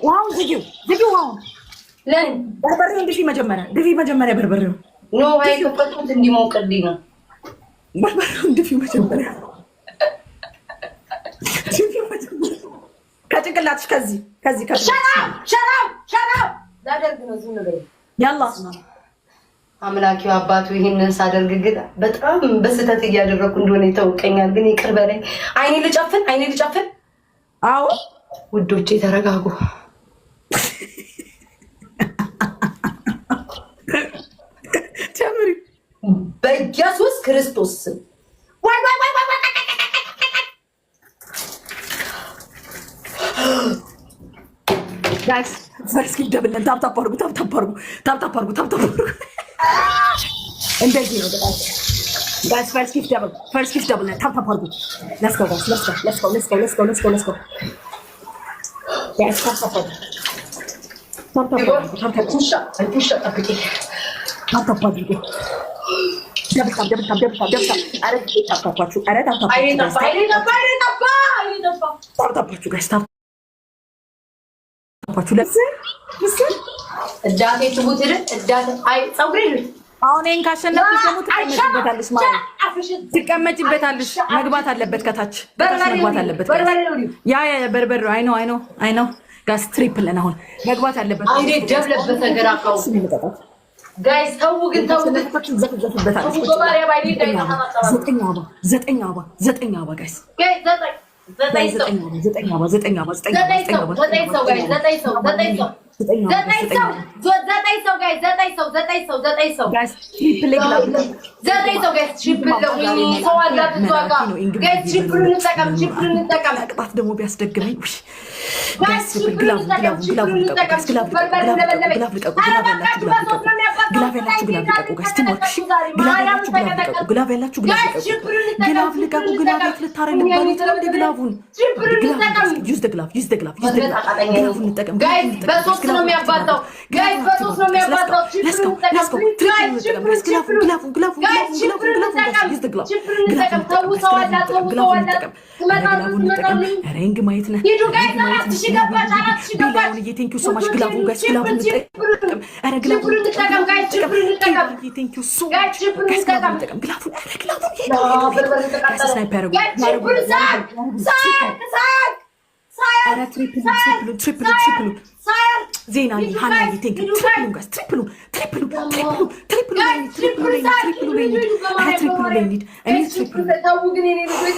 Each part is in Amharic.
ዋው ዝጊው ዋው ለን በርበሬው ድፊ መጀመሪያ በርበሬው ኖ አይ ከፈቱት እንዲሞቅልኝ ነው። በርበሬው ድፊ መጀመሪያ ከጭንቅላትሽ ከዚህ ሸራው ዛደርግ ነው ዝም በይ ያላ አምላኪው አባቱ ይሄንን ሳደርግ ግን በጣም በስተት እያደረኩ እንደሆነ ይተውቀኛል። ግን ይቅር በለኝ። አይኔ ልጨፍን አዎ ውዶቼ ተረጋጉ። ጨምሪ በኢየሱስ ክርስቶስ ዋይ ጋይስ ፈርስት ጊፍት ደብል ታፕ አድርጉ እንደዚህ ነው ጋይስ ፈርስት ጊፍት ደብል ታፕ አድርጉ let's go ጋይስ ታፕ አድርጉ እዳቴ ትሙት እዳቴ አይ ፀጉሬ አሁን ይሄን ካሸነፍሽ ደግሞ ትቀመጭበታለሽ ማለት ትቀመጭበታለሽ። መግባት አለበት ከታች መግባት አለበት። ያ በርበሬ አይ ነው ጋስ ትሪፕል ነው። አሁን መግባት አለበት። አይኔ ደብለበት ነገር አካው ጋይስ ተው ግን ዘፍዘፍበታለሽ። ዘጠኝ አበባ ጋይስ ዘጠኝ ቅጣት ደግሞ ቢያስደግመኝ ግላብ ሬንግ ማየት ነህ ቴንክ ዩ ሶ ማች ግላቡን ጋይስ ግላቡን እንጠቀም። ኧረ ግላቡን እንጠቀም ጋይስ ቴንክ ዩ ሶ ማች ጋይስ ግላቡን እንጠቀም። ግላቡን ኧረ ግላቡን ጋይስ ስናይፐር ኧረ ትሪፕሉ ዜና ሃናዬ ቴንክ ዩ ትሪፕሉ ጋይስ ትሪፕሉ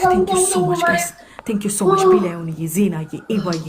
ቴንክ ዩ ሶ ማች ጋይስ ቴንክ ዩ ሶ ማች ቢላዩንዬ ዜናዬ ኤቫዬ